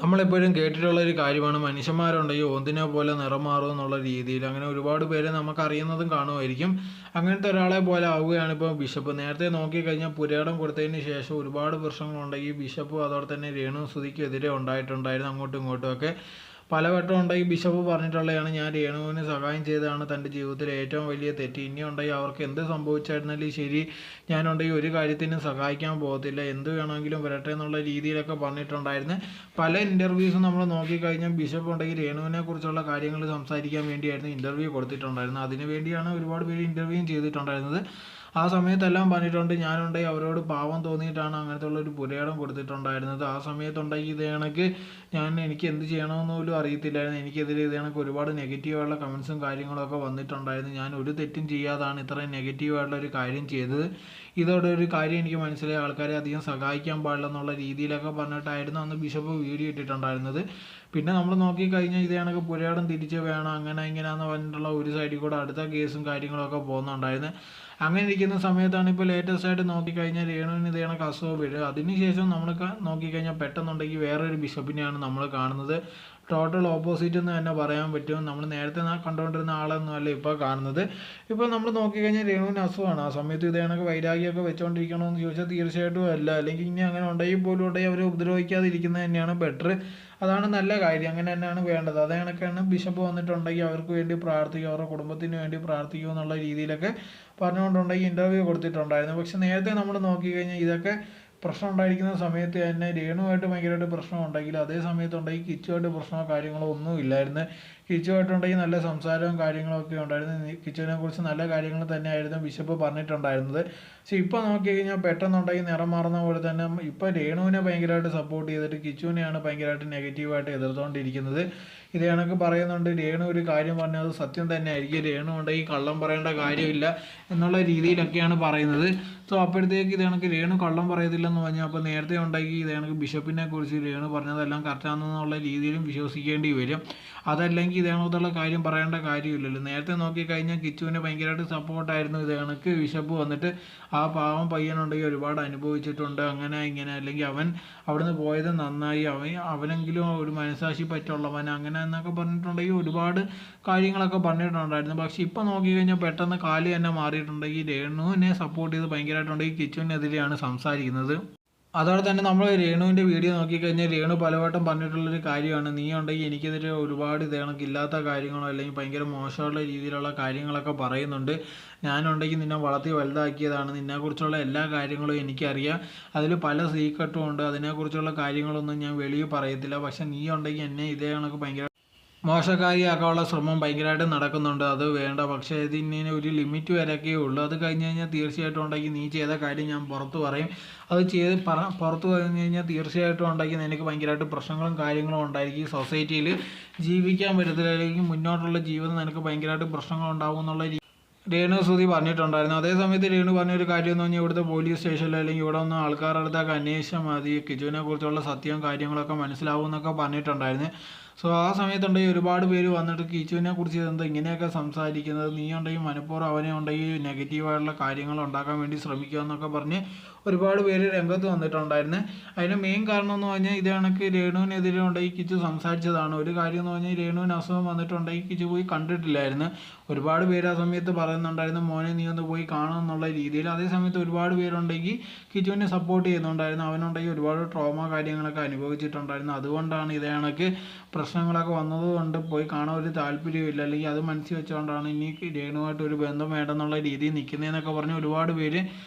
നമ്മളെപ്പോഴും കേട്ടിട്ടുള്ളൊരു കാര്യമാണ് മനുഷ്യന്മാരുണ്ടെങ്കിൽ ഒന്നിനെ പോലെ നിറം മാറും എന്നുള്ള രീതിയിൽ. അങ്ങനെ ഒരുപാട് പേരെ നമുക്കറിയുന്നതും കാണുമായിരിക്കും. അങ്ങനത്തെ ഒരാളെ പോലെ ആവുകയാണ് ഇപ്പോൾ ബിഷപ്പ്. നേരത്തെ നോക്കിക്കഴിഞ്ഞാൽ പുരയിടം കൊടുത്തതിന് ശേഷം ഒരുപാട് പ്രശ്നങ്ങളുണ്ടെങ്കിൽ ബിഷപ്പും അതോടെ തന്നെ രേണുസുധിക്കും എതിരെ ഉണ്ടായിട്ടുണ്ടായിരുന്നു. അങ്ങോട്ടും ഇങ്ങോട്ടുമൊക്കെ പലവട്ടം ഉണ്ടെങ്കിൽ ബിഷപ്പ് പറഞ്ഞിട്ടുള്ളതാണ്, ഞാൻ രേണുവിന് സഹായം ചെയ്തതാണ് തൻ്റെ ജീവിതത്തിലെ ഏറ്റവും വലിയ തെറ്റ്. ഇനി ഉണ്ടെങ്കിൽ അവർക്ക് എന്ത് സംഭവിച്ചായിരുന്നാലും ശരി, ഞാനുണ്ടെങ്കിൽ ഒരു കാര്യത്തിനും സഹായിക്കാൻ പോകത്തില്ല, എന്ത് വേണമെങ്കിലും വരട്ടെ എന്നുള്ള രീതിയിലൊക്കെ പറഞ്ഞിട്ടുണ്ടായിരുന്നു. പല ഇൻ്റർവ്യൂസും നമ്മൾ നോക്കിക്കഴിഞ്ഞാൽ ബിഷപ്പ് ഉണ്ടെങ്കിൽ രേണുവിനെ കുറിച്ചുള്ള കാര്യങ്ങൾ സംസാരിക്കാൻ വേണ്ടിയായിരുന്നു ഇൻ്റർവ്യൂ കൊടുത്തിട്ടുണ്ടായിരുന്നത്. അതിനു വേണ്ടിയാണ് ഒരുപാട് പേര് ഇൻ്റർവ്യൂ ചെയ്തിട്ടുണ്ടായിരുന്നത്. ആ സമയത്തെല്ലാം പറഞ്ഞിട്ടുണ്ട്, ഞാനുണ്ടെങ്കിൽ അവരോട് പാവം തോന്നിയിട്ടാണ് അങ്ങനത്തെ ഉള്ളൊരു പുരയിടം കൊടുത്തിട്ടുണ്ടായിരുന്നത്. ആ സമയത്തുണ്ടെങ്കിൽ ഇത് കണക്ക് എനിക്ക് എന്ത് ചെയ്യണമെന്ന് പോലും അറിയത്തില്ലായിരുന്നു. എനിക്കെതിരെ ഇത് കണക്ക് ഒരുപാട് നെഗറ്റീവായുള്ള കമൻസും കാര്യങ്ങളൊക്കെ വന്നിട്ടുണ്ടായിരുന്നു. ഞാൻ ഒരു തെറ്റും ചെയ്യാതാണ് ഇത്രയും നെഗറ്റീവായിട്ടുള്ള ഒരു കാര്യം ചെയ്തത്. ഇതോടെ ഒരു കാര്യം എനിക്ക് മനസ്സിലായി, ആൾക്കാരെ അധികം സഹായിക്കാൻ പാടില്ല എന്നുള്ള രീതിയിലൊക്കെ പറഞ്ഞിട്ടായിരുന്നു അന്ന് ബിഷപ്പ് വീഡിയോ ഇട്ടിട്ടുണ്ടായിരുന്നത്. പിന്നെ നമ്മൾ നോക്കിക്കഴിഞ്ഞാൽ ഇത് കണക്ക് പുരയിടം തിരിച്ച് വേണം അങ്ങനെ ഇങ്ങനെയാണെന്ന് പറഞ്ഞിട്ടുള്ള ഒരു സൈഡിൽ കൂടെ അടുത്ത കേസും കാര്യങ്ങളൊക്കെ പോകുന്നുണ്ടായിരുന്നു. അങ്ങനെ ഇരിക്കുന്ന സമയത്താണ് ഇപ്പോൾ ലേറ്റസ്റ്റ് ആയിട്ട് നോക്കിക്കഴിഞ്ഞാൽ രേണുവിന് ഇത് കണക്ക് അസുഖം വരും. അതിനുശേഷം നമ്മൾ നോക്കിക്കഴിഞ്ഞാൽ പെട്ടെന്നുണ്ടെങ്കിൽ വേറൊരു ബിഷപ്പിനെയാണ് നമ്മൾ കാണുന്നത്. ടോട്ടൽ ഓപ്പോസിറ്റ് എന്ന് തന്നെ പറയാൻ പറ്റും. നമ്മൾ നേരത്തെ കണ്ടുകൊണ്ടിരുന്ന ആളൊന്നും അല്ല ഇപ്പോൾ കാണുന്നത്. ഇപ്പോൾ നമ്മൾ നോക്കിക്കഴിഞ്ഞാൽ രേണുവിന് അസുഖമാണ്. ആ സമയത്ത് ഇത് കണക്ക് വൈരാഗ്യമൊക്കെ വെച്ചുകൊണ്ടിരിക്കണമെന്ന് ചോദിച്ചാൽ തീർച്ചയായിട്ടും അല്ല. അല്ലെങ്കിൽ ഇനി അങ്ങനെ ഉണ്ടെങ്കിൽ പോലും ഉണ്ടെങ്കിൽ അവരെ ഉപദ്രവിക്കാതിരിക്കുന്നത് തന്നെയാണ് ബെറ്റർ. അതാണ് നല്ല കാര്യം. അങ്ങനെ തന്നെയാണ് വേണ്ടത്. അതേ കണക്കാണ് ബിഷപ്പ് വന്നിട്ടുണ്ടെങ്കിൽ അവർക്ക് വേണ്ടി പ്രാർത്ഥിക്കുക, അവരുടെ കുടുംബത്തിന് വേണ്ടി പ്രാർത്ഥിക്കുക എന്നുള്ള രീതിയിലൊക്കെ പറഞ്ഞുകൊണ്ടുണ്ടെങ്കിൽ ഇൻ്റർവ്യൂ കൊടുത്തിട്ടുണ്ടായിരുന്നു. പക്ഷെ നേരത്തെ നമ്മൾ നോക്കിക്കഴിഞ്ഞാൽ ഇതൊക്കെ പ്രശ്നം ഉണ്ടായിരിക്കുന്ന സമയത്ത് തന്നെ രേണുവായിട്ട് ഭയങ്കരമായിട്ട് പ്രശ്നം ഉണ്ടെങ്കിൽ അതേ സമയത്തുണ്ടെങ്കിൽ കിച്ചുമായിട്ട് പ്രശ്നമോ കാര്യങ്ങളോ ഒന്നും ഇല്ലായിരുന്നു. കിച്ചുമായിട്ടുണ്ടെങ്കിൽ നല്ല സംസാരവും കാര്യങ്ങളൊക്കെ ഉണ്ടായിരുന്നു. കിച്ചുവിനെ കുറിച്ച് നല്ല കാര്യങ്ങൾ തന്നെയായിരുന്നു ബിഷപ്പ് പറഞ്ഞിട്ടുണ്ടായിരുന്നത്. പക്ഷെ ഇപ്പോൾ നോക്കിക്കഴിഞ്ഞാൽ പെട്ടെന്നുണ്ടെങ്കിൽ നിറം മാറുന്ന പോലെ തന്നെ ഇപ്പോൾ രേണുവിനെ ഭയങ്കരമായിട്ട് സപ്പോർട്ട് ചെയ്തിട്ട് കിച്ചുവിനെയാണ് ഭയങ്കരമായിട്ട് നെഗറ്റീവായിട്ട് എതിർത്തുകൊണ്ടിരിക്കുന്നത്. ഇത് കണക്ക് പറയുന്നുണ്ട്, രേണു ഒരു കാര്യം പറഞ്ഞാൽ അത് സത്യം തന്നെ ആയിരിക്കും, രേണു ഉണ്ടെങ്കിൽ കള്ളം പറയേണ്ട കാര്യമില്ല എന്നുള്ള രീതിയിലൊക്കെയാണ് പറയുന്നത്. സോ അപ്പോഴത്തേക്ക് ഇത് കണക്ക് രേണു കള്ളം പറയത്തില്ലെന്ന് പറഞ്ഞാൽ അപ്പോൾ നേരത്തെ ഉണ്ടെങ്കിൽ ഇത് കണക്ക് ബിഷപ്പിനെ കുറിച്ച് രേണു പറഞ്ഞതെല്ലാം കറക്റ്റാണെന്നുള്ള രീതിയിലും വിശ്വസിക്കേണ്ടി വരും. അതല്ലെങ്കിൽ ഇത് കണക്കുള്ള കാര്യം പറയേണ്ട കാര്യമില്ലല്ലോ. നേരത്തെ നോക്കിക്കഴിഞ്ഞാൽ കിച്ചുവിനെ ഭയങ്കരമായിട്ട് സപ്പോർട്ടായിരുന്നു ഇത് കണക്ക് ബിഷപ്പ് വന്നിട്ട്, ആ പാവം പയ്യനുണ്ടെങ്കിൽ ഒരുപാട് അനുഭവിച്ചിട്ടുണ്ട് അങ്ങനെ ഇങ്ങനെ, അല്ലെങ്കിൽ അവൻ അവിടുന്ന് പോയത് നന്നായി, അവനെങ്കിലും ഒരു മനസാക്ഷി പറ്റുള്ളവൻ അങ്ങനെ എന്നൊക്കെ പറഞ്ഞിട്ടുണ്ടെങ്കിൽ ഒരുപാട് കാര്യങ്ങളൊക്കെ പറഞ്ഞിട്ടുണ്ടായിരുന്നു. പക്ഷെ ഇപ്പം നോക്കിക്കഴിഞ്ഞാൽ പെട്ടെന്ന് കാല് തന്നെ മാറിയിട്ടുണ്ടെങ്കിൽ രേണുവിനെ സപ്പോർട്ട് ചെയ്ത് ഭയങ്കരമായിട്ടുണ്ടെങ്കിൽ കിച്ചുവിനെതിരെയാണ് സംസാരിക്കുന്നത്. അതോടെ തന്നെ നമ്മൾ രേണുവിൻ്റെ വീഡിയോ നോക്കിക്കഴിഞ്ഞാൽ രേണു പലവട്ടം പറഞ്ഞിട്ടുള്ളൊരു കാര്യമാണ്, നീ ഉണ്ടെങ്കിൽ എനിക്കെതിരെ ഒരുപാട് ഇത് കണക്കില്ലാത്ത കാര്യങ്ങളോ അല്ലെങ്കിൽ ഭയങ്കര മോശമുള്ള രീതിയിലുള്ള കാര്യങ്ങളൊക്കെ പറയുന്നുണ്ട്. ഞാനുണ്ടെങ്കിൽ നിന്നെ വളർത്തി വലുതാക്കിയതാണ്, നിന്നെക്കുറിച്ചുള്ള എല്ലാ കാര്യങ്ങളും എനിക്കറിയാം, അതിൽ പല സീക്രട്ടും ഉണ്ട്, അതിനെക്കുറിച്ചുള്ള കാര്യങ്ങളൊന്നും ഞാൻ വെളിയിൽ പറയത്തില്ല. പക്ഷെ നീ ഉണ്ടെങ്കിൽ എന്നെ ഇതേ കണക്ക് ഭയങ്കര മോശക്കാരിയാക്കാനുള്ള ശ്രമം ഭയങ്കരമായിട്ട് നടക്കുന്നുണ്ട്. അത് വേണ്ട. പക്ഷേ ഇതിന് ഒരു ലിമിറ്റ് വരെയൊക്കെ ഉള്ളൂ. അത് കഴിഞ്ഞ് കഴിഞ്ഞാൽ തീർച്ചയായിട്ടും ഉണ്ടെങ്കിൽ നീ ചെയ്ത കാര്യം ഞാൻ പുറത്ത് പറയും. അത് പുറത്ത് കഴിഞ്ഞ് കഴിഞ്ഞാൽ തീർച്ചയായിട്ടും ഉണ്ടെങ്കിൽ നിനക്ക് ഭയങ്കരമായിട്ട് പ്രശ്നങ്ങളും കാര്യങ്ങളും ഉണ്ടായിരിക്കും. സൊസൈറ്റിയിൽ ജീവിക്കാൻ പറ്റത്തില്ല, അല്ലെങ്കിൽ മുന്നോട്ടുള്ള ജീവിതം നിനക്ക് ഭയങ്കരമായിട്ട് പ്രശ്നങ്ങളുണ്ടാകും എന്നുള്ള രേണുസുതി പറഞ്ഞിട്ടുണ്ടായിരുന്നു. അതേ സമയത്ത് രേണു പറഞ്ഞൊരു കാര്യം എന്ന് പറഞ്ഞാൽ ഇവിടുത്തെ പോലീസ് സ്റ്റേഷനിൽ അല്ലെങ്കിൽ ഇവിടെ ഒന്ന് ആൾക്കാരുടെ അടുത്തൊക്കെ അന്വേഷിച്ചാൽ മതി, കിച്ചുവിനെ കുറിച്ചുള്ള സത്യവും കാര്യങ്ങളൊക്കെ മനസ്സിലാവും എന്നൊക്കെ പറഞ്ഞിട്ടുണ്ടായിരുന്നു. സോ ആ സമയത്തുണ്ടെങ്കിൽ ഒരുപാട് പേര് വന്നിട്ട് കിച്ചുവിനെ കുറിച്ച് എന്താ ഇങ്ങനെയൊക്കെ സംസാരിക്കുന്നത്, നീ ഉണ്ടെങ്കിൽ മനഃപൂർവ്വം അവനെ ഉണ്ടെങ്കിൽ നെഗറ്റീവായിട്ടുള്ള കാര്യങ്ങൾ ഉണ്ടാക്കാൻ വേണ്ടി ശ്രമിക്കുക എന്നൊക്കെ പറഞ്ഞ് ഒരുപാട് പേര് രംഗത്ത് വന്നിട്ടുണ്ടായിരുന്നു. അതിന് മെയിൻ കാരണം എന്ന് പറഞ്ഞാൽ ഇത് കണക്ക് രേണുവിനെതിരെ ഉണ്ടെങ്കിൽ കിച്ചു സംസാരിച്ചതാണ്. ഒരു കാര്യം എന്ന് പറഞ്ഞാൽ രേണുവിന് അസുഖം വന്നിട്ടുണ്ടെങ്കിൽ കിച്ചു പോയി കണ്ടിട്ടില്ലായിരുന്നു. ഒരുപാട് പേര് ആ സമയത്ത് പറയുന്നുണ്ടായിരുന്നു, മോനെ നീ ഒന്ന് പോയി കാണുമെന്നുള്ള രീതിയിൽ. അതേ സമയത്ത് ഒരുപാട് പേരുണ്ടെങ്കിൽ കിച്ചുവിനെ സപ്പോർട്ട് ചെയ്യുന്നുണ്ടായിരുന്നു. അവനുണ്ടെങ്കിൽ ഒരുപാട് ട്രോമ കാര്യങ്ങളൊക്കെ അനുഭവിച്ചിട്ടുണ്ടായിരുന്നു. അതുകൊണ്ടാണ് ഇത് കണക്ക് പ്രശ്നങ്ങളൊക്കെ വന്നതുകൊണ്ട് പോയി കാണാൻ ഒരു താല്പര്യമില്ല, അല്ലെങ്കിൽ അത് മനസ്സിൽ വെച്ചുകൊണ്ടാണ് ഇനി രേണുവായിട്ട് ഒരു ബന്ധം വേണ്ടെന്നുള്ള രീതിയിൽ നിൽക്കുന്നതെന്നൊക്കെ പറഞ്ഞ് ഒരുപാട് പേര്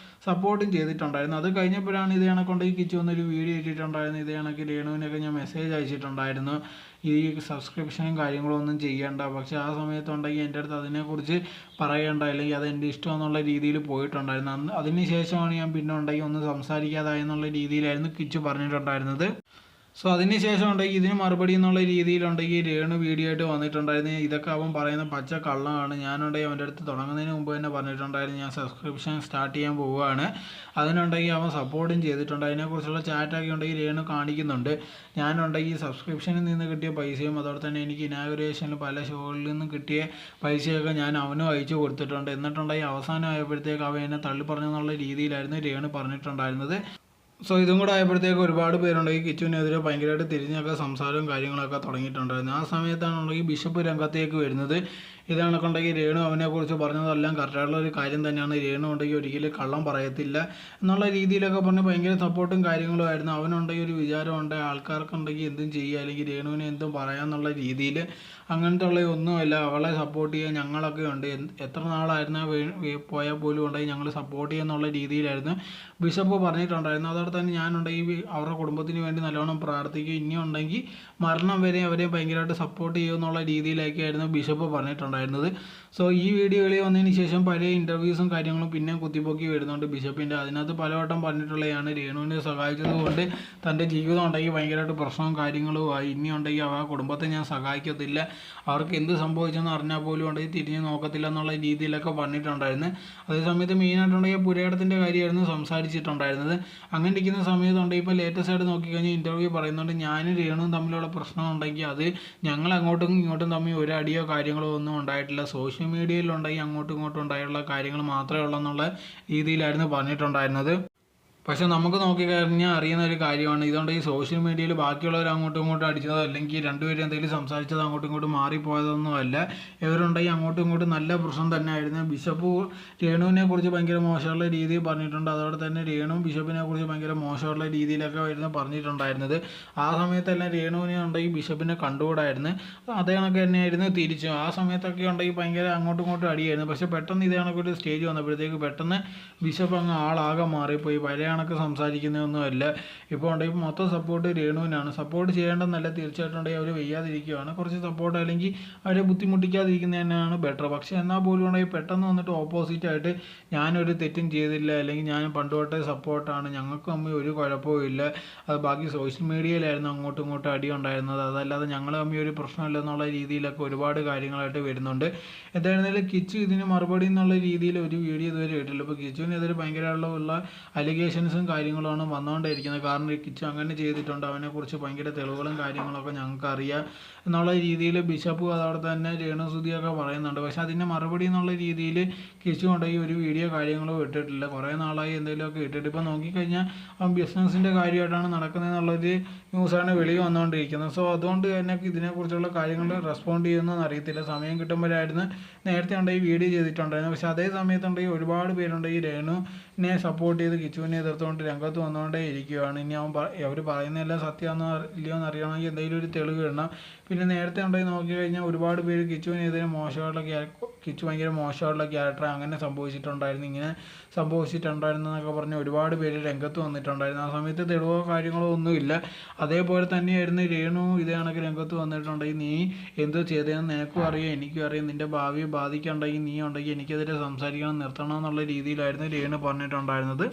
സപ്പോർട്ടും ചെയ്തിട്ടുണ്ടായിരുന്നു. അത് കഴിഞ്ഞപ്പോഴാണ് ഇത് കണക്കുണ്ടെങ്കിൽ കിച്ചു വന്നൊരു വീഡിയോ ഇട്ടിട്ടുണ്ടായിരുന്നു. ഇത് കണക്ക് രേണുവിനൊക്കെ ഞാൻ മെസ്സേജ് അയച്ചിട്ടുണ്ടായിരുന്നു, ഈ സബ്സ്ക്രിപ്ഷനും കാര്യങ്ങളും ഒന്നും ചെയ്യേണ്ട, പക്ഷേ ആ സമയത്തുണ്ടെങ്കിൽ എൻ്റെ അടുത്ത് അതിനെക്കുറിച്ച് പറയേണ്ട, അല്ലെങ്കിൽ അതെൻ്റെ ഇഷ്ടമെന്നുള്ള രീതിയിൽ പോയിട്ടുണ്ടായിരുന്നു. അതിന് ശേഷമാണ് ഞാൻ പിന്നെ ഉണ്ടെങ്കിൽ ഒന്നും സംസാരിക്കാതായെന്നുള്ള രീതിയിലായിരുന്നു കിച്ചു പറഞ്ഞിട്ടുണ്ടായിരുന്നത്. സോ അതിന് ശേഷം ഉണ്ടെങ്കിൽ ഇതിന് മറുപടി എന്നുള്ള രീതിയിലുണ്ടെങ്കിൽ രേണു വീഡിയോ ആയിട്ട് വന്നിട്ടുണ്ടായിരുന്നു. ഇതൊക്കെ അവൻ പറയുന്ന പച്ച കള്ളമാണ്. ഞാനുണ്ടെങ്കിൽ അവൻ്റെ അടുത്ത് തുടങ്ങുന്നതിന് മുമ്പ് തന്നെ പറഞ്ഞിട്ടുണ്ടായിരുന്നു, ഞാൻ സബ്സ്ക്രിപ്ഷൻ സ്റ്റാർട്ട് ചെയ്യാൻ പോവുകയാണ്. അതിനുണ്ടെങ്കിൽ അവൻ സപ്പോർട്ടും ചെയ്തിട്ടുണ്ട്. അതിനെക്കുറിച്ചുള്ള ചാറ്റൊക്കെ ഉണ്ടെങ്കിൽ രേണു കാണിക്കുന്നുണ്ട്. ഞാനുണ്ടെങ്കിൽ സബ്സ്ക്രിപ്ഷനിൽ നിന്ന് കിട്ടിയ പൈസയും അതോടെ തന്നെ എനിക്ക് ഇനാഗുറേഷനിൽ പല ഷോകളിൽ നിന്നും കിട്ടിയ പൈസയൊക്കെ ഞാൻ അവനും അയച്ചു കൊടുത്തിട്ടുണ്ട്. എന്നിട്ടുണ്ടെങ്കിൽ അവസാനം ആയപ്പോഴത്തേക്ക് അവൻ എന്നെ തള്ളിപ്പറഞ്ഞെന്നുള്ള രീതിയിലായിരുന്നു രേണു പറഞ്ഞിട്ടുണ്ടായിരുന്നത്. സോ ഇതും കൂടെ ആയപ്പോഴത്തേക്ക് ഒരുപാട് പേരുണ്ടെങ്കിൽ കിച്ചുവിനെതിരെ ഭയങ്കരമായിട്ട് തിരിഞ്ഞൊക്കെ സംസാരവും കാര്യങ്ങളൊക്കെ തുടങ്ങിയിട്ടുണ്ടായിരുന്നു. ആ സമയത്താണുണ്ടെങ്കിൽ ബിഷപ്പ് രംഗത്തേക്ക് വരുന്നത്. ഇതാണൊക്കെയുണ്ടെങ്കിൽ രേണു അവനെക്കുറിച്ച് പറഞ്ഞതെല്ലാം കറക്റ്റായിട്ടുള്ള ഒരു കാര്യം തന്നെയാണ്. രേണു ഉണ്ടെങ്കിൽ ഒരിക്കലും കള്ളം പറയത്തില്ല എന്നുള്ള രീതിയിലൊക്കെ പറഞ്ഞ് ഭയങ്കര സപ്പോർട്ടും കാര്യങ്ങളും ആയിരുന്നു. അവനുണ്ടെങ്കിൽ ഒരു വിചാരമുണ്ട്, ആൾക്കാർക്കുണ്ടെങ്കിൽ എന്തും ചെയ്യുക, അല്ലെങ്കിൽ രേണുവിനെ എന്തും പറയാമെന്നുള്ള രീതിയിൽ. അങ്ങനത്തെ ഉള്ള ഒന്നുമല്ല, അവളെ സപ്പോർട്ട് ചെയ്യാൻ ഞങ്ങളൊക്കെ ഉണ്ട്. എത്ര നാളായിരുന്നു പോയാൽ പോലും ഉണ്ടെങ്കിൽ ഞങ്ങൾ സപ്പോർട്ട് ചെയ്യുന്നുള്ള രീതിയിലായിരുന്നു ബിഷപ്പ് പറഞ്ഞിട്ടുണ്ടായിരുന്നു. അതോടെ തന്നെ ഞാനുണ്ടെങ്കിൽ അവരുടെ കുടുംബത്തിന് വേണ്ടി നല്ലോണം പ്രാർത്ഥിക്കും, ഇനി ഉണ്ടെങ്കിൽ മരണം വരെ അവരെ ഭയങ്കരമായിട്ട് സപ്പോർട്ട് ചെയ്യുമെന്നുള്ള രീതിയിലൊക്കെയായിരുന്നു ബിഷപ്പ് പറഞ്ഞിട്ടുണ്ടായിരുന്നത്. സോ ഈ വീഡിയോകളിൽ വന്നതിന് ശേഷം പല ഇൻ്റർവ്യൂസും കാര്യങ്ങളും പിന്നെ കുത്തിപ്പൊക്കി വരുന്നുണ്ട് ബിഷപ്പിൻ്റെ. അതിനകത്ത് പലവട്ടം പറഞ്ഞിട്ടുള്ളതാണ് രേണുവിനെ സഹായിച്ചത് കൊണ്ട് തൻ്റെ ജീവിതം ഉണ്ടെങ്കിൽ ഭയങ്കരമായിട്ട് പ്രശ്നവും കാര്യങ്ങളും ആയി. ഇനി ഉണ്ടെങ്കിൽ ആ കുടുംബത്തെ ഞാൻ സഹായിക്കത്തില്ല, അവർക്ക് എന്ത് സംഭവിച്ചെന്ന് അറിഞ്ഞാൽ പോലും ഉണ്ടെങ്കിൽ തിരിഞ്ഞ് നോക്കത്തില്ല എന്നുള്ള രീതിയിലൊക്കെ പറഞ്ഞിട്ടുണ്ടായിരുന്നു. അതേസമയത്ത് മെയിനായിട്ടുണ്ടെങ്കിൽ പുരയിടത്തിൻ്റെ കാര്യമായിരുന്നു സംസാരിച്ചിട്ടുണ്ടായിരുന്നത്. അങ്ങനെ ഇരിക്കുന്ന സമയത്തുണ്ടെങ്കിൽ ഇപ്പോൾ ലേറ്റസ്റ്റ് ആയിട്ട് നോക്കിക്കഴിഞ്ഞാൽ ഇൻ്റർവ്യൂ പറയുന്നുണ്ട്, ഞാനും രേണുവും തമ്മിലുള്ള പ്രശ്നം ഉണ്ടെങ്കിൽ അത് ഞങ്ങൾ അങ്ങോട്ടും ഇങ്ങോട്ടും തമ്മിൽ ഒരു അടിയോ കാര്യങ്ങളോ ഒന്നും ഉണ്ടായിട്ടില്ല, സോഷ്യൽ മീഡിയയിലുണ്ടെങ്കിൽ അങ്ങോട്ടും ഇങ്ങോട്ടും ഉണ്ടായുള്ള കാര്യങ്ങൾ മാത്രമേ ഉള്ളൂ എന്നുള്ള രീതിയിലായിരുന്നു പറഞ്ഞിട്ടുണ്ടായിരുന്നത്. പക്ഷെ നമുക്ക് നോക്കിക്കഴിഞ്ഞാൽ അറിയുന്ന ഒരു കാര്യമാണ്, ഇതുകൊണ്ട് ഈ സോഷ്യൽ മീഡിയയിൽ ബാക്കിയുള്ളവർ അങ്ങോട്ടും ഇങ്ങോട്ടും അടിച്ചതോ അല്ലെങ്കിൽ രണ്ടുപേരും എന്തെങ്കിലും സംസാരിച്ചതോ അങ്ങോട്ടും ഇങ്ങോട്ടും മാറിപ്പോയതൊന്നും അല്ല. ഇവരുണ്ടെങ്കിൽ അങ്ങോട്ടും ഇങ്ങോട്ടും നല്ല പ്രശ്നം തന്നെ ആയിരുന്നു. ബിഷപ്പ് രേണുവിനെ കുറിച്ച് ഭയങ്കര മോശമുള്ള രീതിയിൽ പറഞ്ഞിട്ടുണ്ട്. അതോടെ തന്നെ രേണു ബിഷപ്പിനെ കുറിച്ച് ഭയങ്കര മോശമുള്ള രീതിയിലൊക്കെ ആയിരുന്നു പറഞ്ഞിട്ടുണ്ടായിരുന്നത്. ആ സമയത്തെല്ലാം രേണുവിനെ ഉണ്ടെങ്കിൽ ബിഷപ്പിനെ കണ്ടുകൂടായിരുന്നു. അതേ കണക്ക് തന്നെയായിരുന്നു തിരിച്ചു. ആ സമയത്തൊക്കെ ഉണ്ടെങ്കിൽ ഭയങ്കര അങ്ങോട്ടും ഇങ്ങോട്ടും അടിയായിരുന്നു. പക്ഷേ പെട്ടെന്ന് ഇതേ കണക്കൊരു സ്റ്റേജ് വന്നപ്പോഴത്തേക്ക് പെട്ടെന്ന് ബിഷപ്പ് അങ്ങ് ആളാകെ മാറിപ്പോയി. പഴയ കണക്ക് സംസാരിക്കുന്നതൊന്നുമല്ല. ഇപ്പോൾ ഉണ്ടെങ്കിൽ മൊത്തം സപ്പോർട്ട് രേണുവിനാണ്. സപ്പോർട്ട് ചെയ്യേണ്ടെന്നല്ല, തീർച്ചയായിട്ടും ഉണ്ടെങ്കിൽ അവർ വയ്യാതിരിക്കുകയാണ്, കുറച്ച് സപ്പോർട്ട് അല്ലെങ്കിൽ അവരെ ബുദ്ധിമുട്ടിക്കാതിരിക്കുന്നത് തന്നെയാണ് ബെറ്റർ. പക്ഷേ എന്നാൽ പോലും ഉണ്ടെങ്കിൽ പെട്ടെന്ന് വന്നിട്ട് ഓപ്പോസിറ്റായിട്ട് ഞാനൊരു തെറ്റും ചെയ്തില്ല, അല്ലെങ്കിൽ ഞാൻ പണ്ട് തൊട്ടേ സപ്പോർട്ടാണ്, ഞങ്ങൾക്ക് തമ്മിൽ ഒരു കുഴപ്പവും ഇല്ല, അത് ബാക്കി സോഷ്യൽ മീഡിയയിലായിരുന്നു അങ്ങോട്ടും ഇങ്ങോട്ടും അടി ഉണ്ടായിരുന്നത്, അതല്ലാതെ ഞങ്ങൾ തമ്മിൽ ഒരു പ്രശ്നമില്ല എന്നുള്ള രീതിയിലൊക്കെ ഒരുപാട് കാര്യങ്ങളായിട്ട് വരുന്നുണ്ട്. എന്തായിരുന്നാലും കിച്ചു ഇതിന് മറുപടി എന്നുള്ള രീതിയിൽ ഒരു വീഡിയോ ഇതുവരെ ഇട്ടില്ല. ഇപ്പോൾ കിച്ചുവിനെതിരെ ഭയങ്കരമുള്ള അലിഗേഷൻസും കാര്യങ്ങളുമാണ് വന്നുകൊണ്ടിരിക്കുന്നത്. കാരണം ഈ കിച്ചു അങ്ങനെ ചെയ്തിട്ടുണ്ട്, അവനെക്കുറിച്ച് ഭയങ്കര തെളിവുകളും കാര്യങ്ങളൊക്കെ ഞങ്ങൾക്ക് അറിയാം എന്നുള്ള രീതിയിൽ ബിഷപ്പ് അതോടെ തന്നെ രേണുസുതിയൊക്കെ പറയുന്നുണ്ട്. പക്ഷെ അതിൻ്റെ മറുപടി എന്നുള്ള രീതിയിൽ കിച്ചു ഉണ്ടെങ്കിൽ ഒരു വീഡിയോ കാര്യങ്ങളോ ഇട്ടിട്ടില്ല. കുറേ നാളായി എന്തെങ്കിലുമൊക്കെ ഇട്ടിട്ട്. ഇപ്പോൾ നോക്കിക്കഴിഞ്ഞാൽ അവൻ ബിസിനസ്സിൻ്റെ കാര്യമായിട്ടാണ് നടക്കുന്നതെന്നുള്ളൊരു ന്യൂസാണ് വെളിയിൽ വന്നുകൊണ്ടിരിക്കുന്നത്. സോ അതുകൊണ്ട് തന്നെ ഇതിനെക്കുറിച്ചുള്ള കാര്യങ്ങൾ റെസ്പോണ്ട് ചെയ്യുന്നതെന്ന് അറിയത്തില്ല. സമയം കിട്ടുമ്പോഴായിരുന്നു നേരത്തെ ഉണ്ടെങ്കിൽ വീഡിയോ ചെയ്തിട്ടുണ്ടായിരുന്നു. പക്ഷേ അതേ സമയത്തുണ്ടെങ്കിൽ ഒരുപാട് പേരുണ്ട് ഈ രേണുവിനെ സപ്പോർട്ട് ചെയ്ത് കിച്ചുവിനെ എതിർത്തുകൊണ്ട് രംഗത്ത് വന്നുകൊണ്ടേ ഇരിക്കുകയാണ്. ഇനി അവർ പറയുന്നതെല്ലാം സത്യമാണോ ഇല്ലയോ എന്ന് അറിയണമെങ്കിൽ എന്തെങ്കിലും ഒരു തെളിവ് ഇടണം. പിന്നെ നേരത്തെ ഉണ്ടെങ്കിൽ നോക്കിക്കഴിഞ്ഞാൽ ഒരുപാട് പേര് കിച്ചുവിനെതിരെ കിച്ചു ഭയങ്കര മോശമുള്ള ക്യാരക്ടർ, അങ്ങനെ സംഭവിച്ചിട്ടുണ്ടായിരുന്നു, ഇങ്ങനെ സംഭവിച്ചിട്ടുണ്ടായിരുന്നു എന്നൊക്കെ പറഞ്ഞ് ഒരുപാട് പേര് രംഗത്ത് വന്നിട്ടുണ്ടായിരുന്നു. ആ സമയത്ത് തെളിവോ കാര്യങ്ങളോ ഒന്നുമില്ല. അതേപോലെ തന്നെയായിരുന്നു രേണു ഇതേ കണക്ക് രംഗത്ത് വന്നിട്ടുണ്ടെങ്കിൽ നീ എന്ത് ചെയ്തതെന്ന് നിനക്കും അറിയാം എനിക്കും അറിയാം, നിൻ്റെ ഭാവിയെ ബാധിക്കുന്നുണ്ടെങ്കിൽ നീ ഉണ്ടെങ്കിൽ എനിക്കെതിരെ സംസാരിക്കണം, നിർത്തണം എന്നുള്ള രീതിയിലായിരുന്നു രേണു പറഞ്ഞിട്ടുണ്ടായിരുന്നത്.